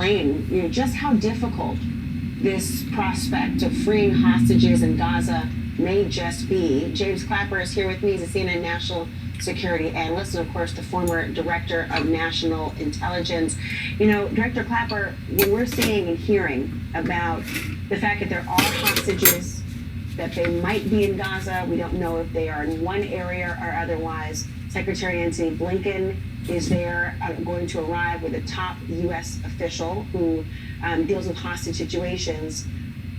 Just how difficult this prospect of freeing hostages in Gaza may just be. James Clapper is here with me. He's a CNN national security analyst and, of course, the former director of national intelligence. Director Clapper, when we're seeing and hearing about the fact that there are hostages, that they might be in Gaza, we don't know if they are in one area or otherwise. Secretary Antony Blinken is there, going to arrive with a top U.S. official who deals with hostage situations.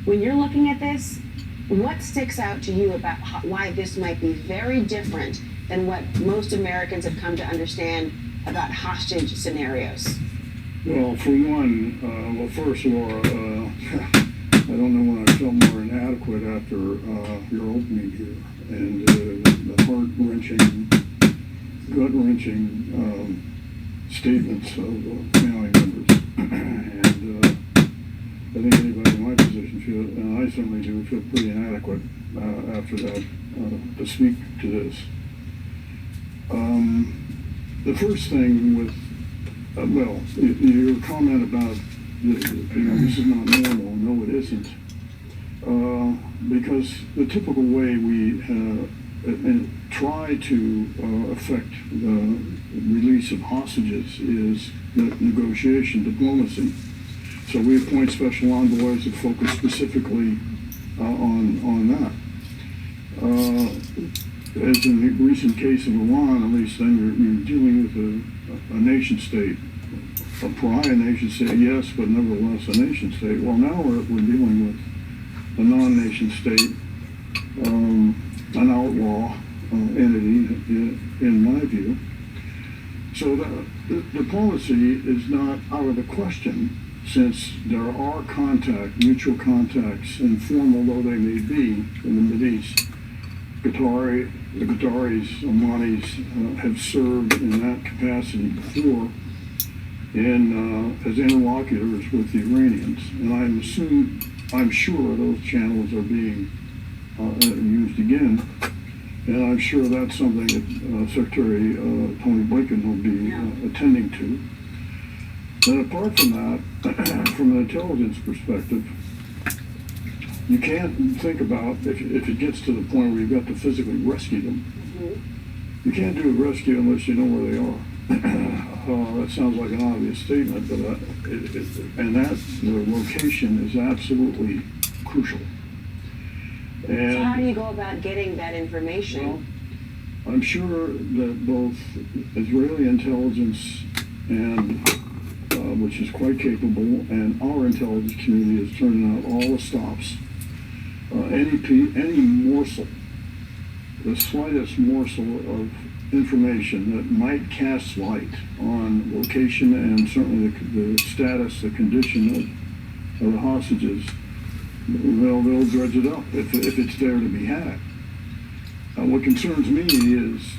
When you're looking at this, what sticks out to you about why this might be very different than what most Americans have come to understand about hostage scenarios? Well, for one, first, Laura, I don't know when I felt more inadequate after your opening here, and the heart-wrenching, gut-wrenching statements of family members. And I think anybody in my position feels, and I certainly do, feel pretty inadequate after that to speak to this. The first thing with, your comment about, this is not normal. No, it isn't. Because the typical way we try to affect the release of hostages is negotiation, diplomacy. So we appoint special envoys that focus specifically on that. As in the recent case of Iran, at least then you're dealing with a nation state, a pariah nation state, yes, but nevertheless a nation state. Well, now we're dealing with a non-nation state, an outlaw entity, in my view. So the diplomacy is not out of the question, since there are mutual contacts, informal though they may be, in the Mideast. The Qataris, Omanis have served in that capacity before as interlocutors with the Iranians, and I'm sure those channels are being used again, and I'm sure that's something that Secretary Tony Blinken will be attending to. And apart from that, from an intelligence perspective, you can't think about, if it gets to the point where you've got to physically rescue them, you can't do a rescue unless you know where they are. That sounds like an obvious statement, but the location is absolutely crucial. And so how do you go about getting that information? Well, I'm sure that both Israeli intelligence and which is quite capable, and our intelligence community is turning out all the stops. Any morsel, the slightest morsel of information that might cast light on location and certainly the status, the condition of the hostages, they'll dredge it up if it's there to be had. What concerns me is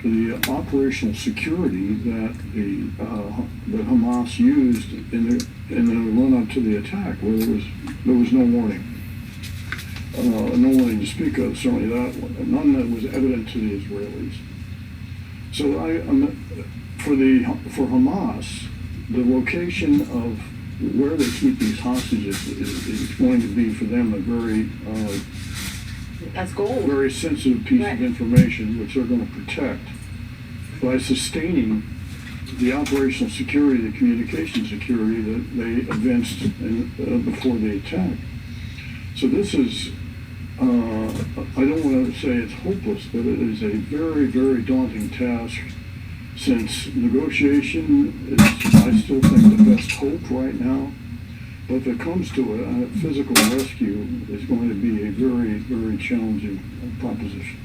the operational security that that Hamas used in the run-up to the attack, where there was no warning. No warning to speak of, certainly none that was evident to the Israelis. So for Hamas, the location of where they keep these hostages is going to be for them a very that's gold. Very sensitive piece of information, which they're going to protect by sustaining the operational security, the communication security that they evinced before the attack. So this is, I don't want to say it's hopeless, but it is a very, very daunting task, since negotiation is, I still think, the best hope right now. But if it comes to it, a physical rescue is going to be a very, very challenging proposition.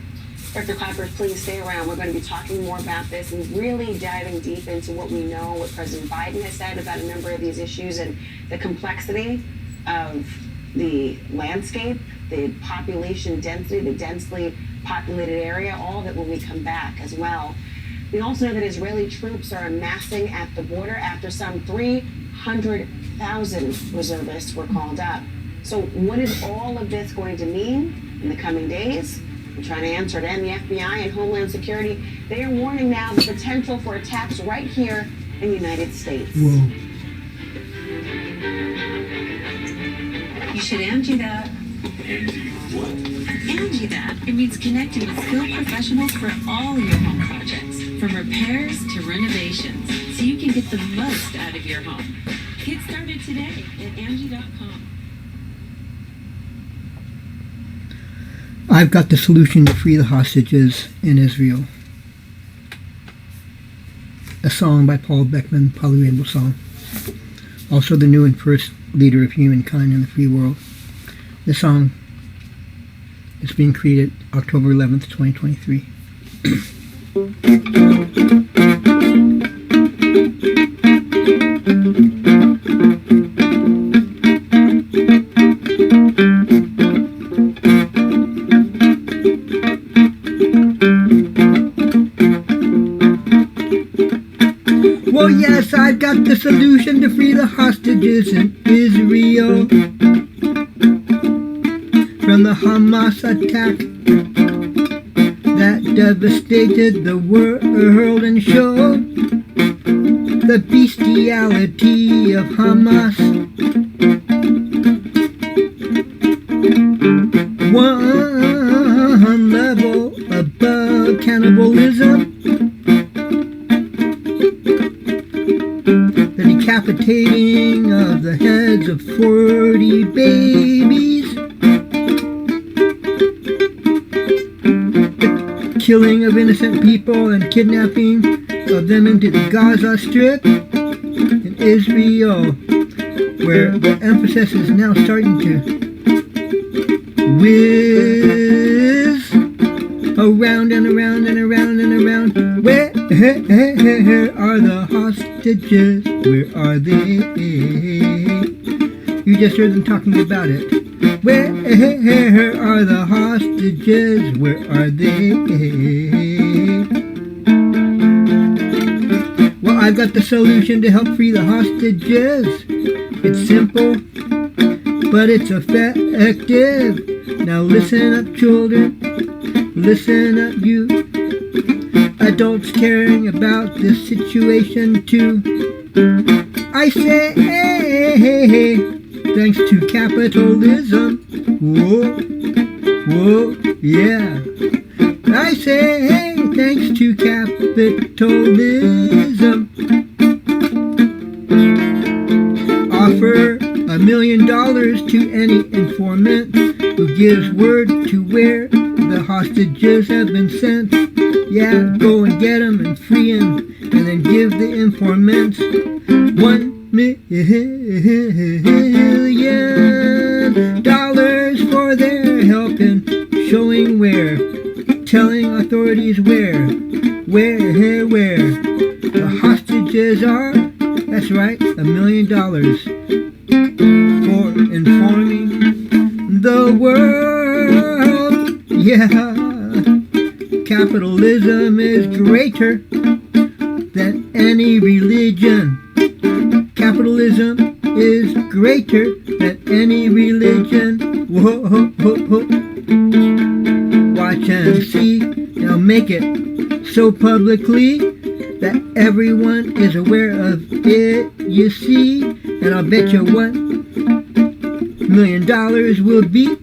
Dr. Clapper, please stay around. We're going to be talking more about this and really diving deep into what we know, what President Biden has said about a number of these issues, and the complexity of the landscape, the population density, the densely populated area, all of it when we come back as well. We also know that Israeli troops are amassing at the border after some 300,000 reservists were called up. So what is all of this going to mean in the coming days? We're trying to answer it. And the FBI and Homeland Security, they are warning now the potential for attacks right here in the United States. Well, should Angie that. Angie what? Angie that. It means connecting with skilled professionals for all your home projects, from repairs to renovations, so you can get the most out of your home. Get started today at Angie.com. I've got the solution to free the hostages in Israel. A song by Paul Beckman, Polyrainbow Song. Also the new and first leader of humankind in the free world. This song is being created October 11th, 2023. Well, yes, I've got the solution to free the hostages in Israel from the Hamas attack that devastated the world and showed the bestiality of Hamas. One level above cannibalism, the decapitating of the heads of 40 babies, the killing of innocent people and kidnapping of them into the Gaza Strip in Israel, where the emphasis is now starting to whiz around and around and around and around. Where are the hostages? Where are they? You just heard them talking about it. Where are the hostages? Where are they? Well, I've got the solution to help free the hostages. It's simple, but it's effective. Now listen up, children. Listen up, you. Adults caring about this situation too. I say, hey, thanks to capitalism. Whoa, whoa, yeah. I say, hey, thanks to capitalism. Offer $1 million to any informant who gives word to where the hostages have been sent. Yeah, go and get them and free them, and then give the informants $1 million for their help in showing where, telling authorities where the hostages are. That's right, $1 million for informing the world. Yeah. Capitalism is greater than any religion. Capitalism is greater than any religion. Whoa, whoa, whoa. Watch and see. Now make it so publicly that everyone is aware of it, you see. And I'll bet you $1 million will be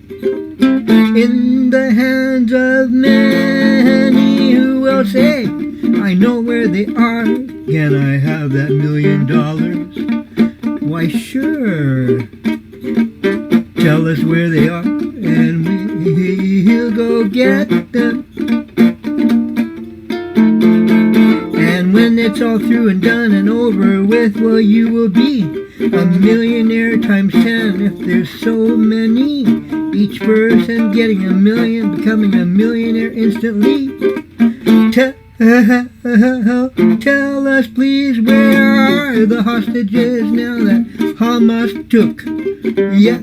in the hands of many who will say, I know where they are. Can I have that $1 million? Why, sure. Tell us where they are, and we'll go get them. And when it's all through and done and over with, well, you will be a millionaire times 10 if there's so many. Each person getting $1 million, becoming a millionaire instantly. Tell us please, where are the hostages now that Hamas took? Yeah,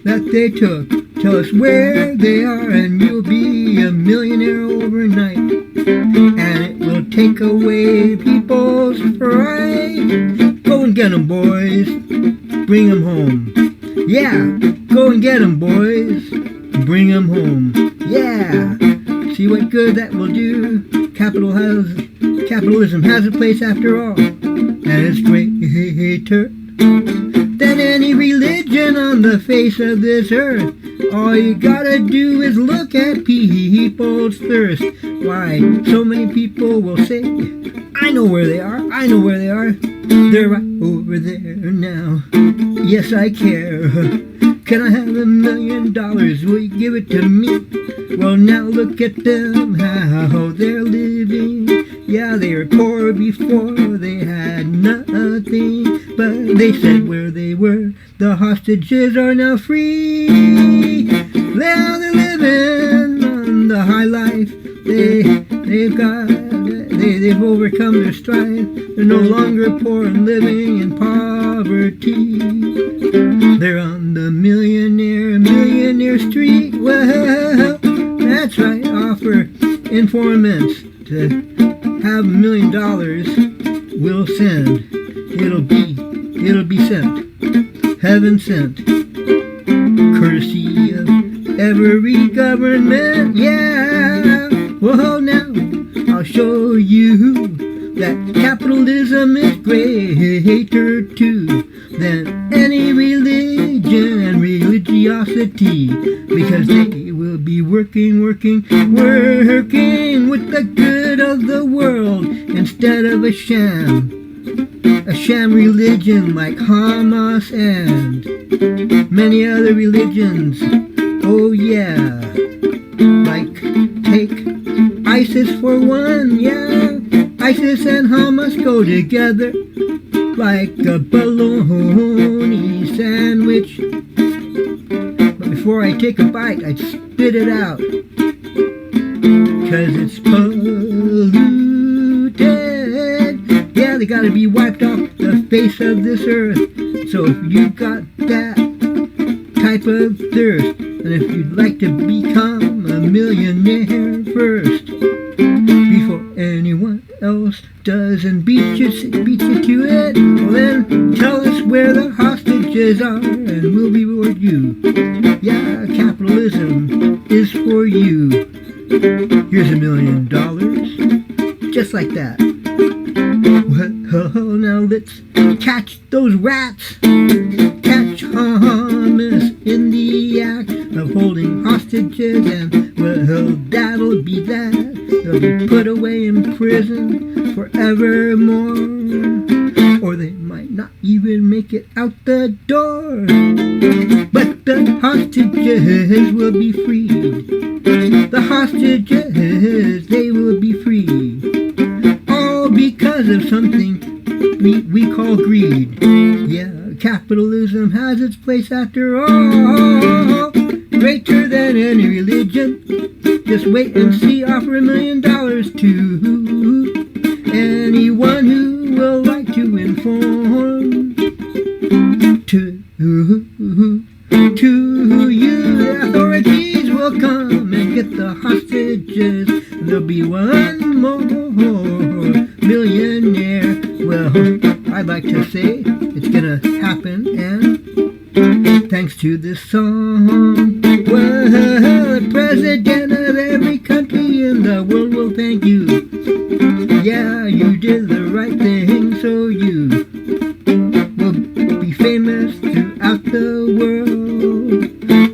that they took. Tell us where they are and you'll be a millionaire overnight. And it will take away people's pride. Go and get them, boys. Bring them home. Yeah, go and get them, boys. Bring them home. Yeah. See what good that will do. Capitalism has a place after all. And it's greater than any religion. religion on the face of this earth. All you gotta do is look at people's thirst. Why, so many people will say, I know where they are, I know where they are. They're right over there now. Yes, I care. Can I have $1 million? Will you give it to me? Well, now look at them, how they're living. Yeah, they were poor before, they had nothing. But they said where they were. The hostages are now free. Now they're living on the high life. They've overcome their strife. They're no longer poor and living in poverty. They're on the millionaire street. Well, that's right. Offer informants to have $1 million. We'll send. It'll be sent. Heaven sent. Courtesy of every government. Yeah. Well, now I'll show you that capitalism is greater too than any religion and religiosity, because they will be working with the good of the world instead of a sham religion like HAMAS and many other religions. Oh yeah, like take ISIS for one, yeah. ISIS and Hamas go together like a bologna sandwich. But before I take a bite, I'd spit it out, 'cause it's polluted. Yeah, they gotta be wiped off the face of this earth. So if you got that type of thirst, and if you'd like to become a millionaire first, before anyone else does and beat you to it, well then tell us where the hostages are and we'll reward you. Yeah, capitalism is for you. Here's $1 million, just like that. Well, now let's catch those rats. Catch Hamas in the act of holding hostages, and well, that'll be that. They'll be put away in prison forevermore, or they might not even make it out the door. But the hostages will be freed. The hostages, they will be freed. All because of something we call greed. Yeah, capitalism has its place after all. Greater than any religion. Just wait and see. Offer $1 million to anyone who will like to inform. To you, the authorities will come and get the hostages. And there'll be one more millionaire. Well, I'd like to say it's gonna happen, and thanks to this song, well, the president of every country in the world will thank you. Yeah, you did the right thing, so you will be famous throughout the world.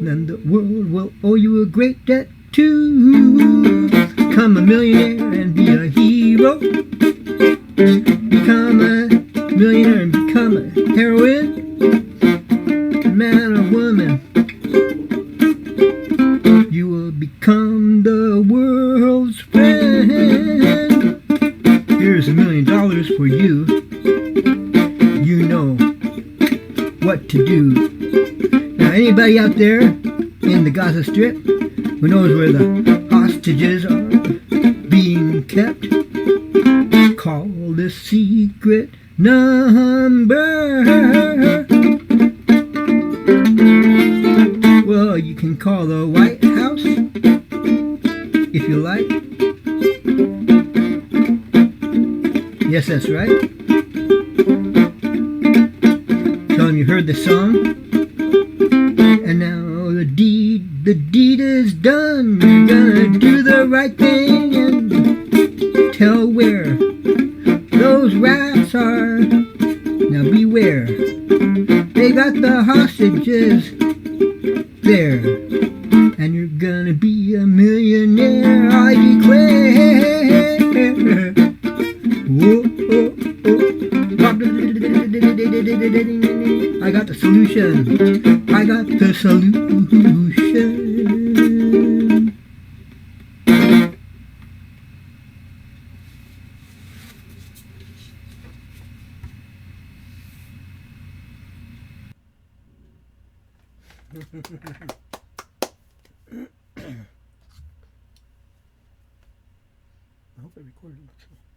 And the world will owe you a great debt too. Become a millionaire and be a hero. Become a millionaire and become a heroine. Man or woman, you will become the world's friend. Here's $1 million for you. You know what to do. Now, anybody out there in the Gaza Strip who knows where the hostages are being kept, call the secret number. Well, you can call the White House if you like. Yes, that's right. Tell them you heard the song. And now the deed is done. You're gonna do the right thing and tell where those rats are. Now beware. They got the hostages there, and you're gonna be a millionaire, I declare. Whoa, oh, oh. I got the solution. I got the solution. I hope I recorded it.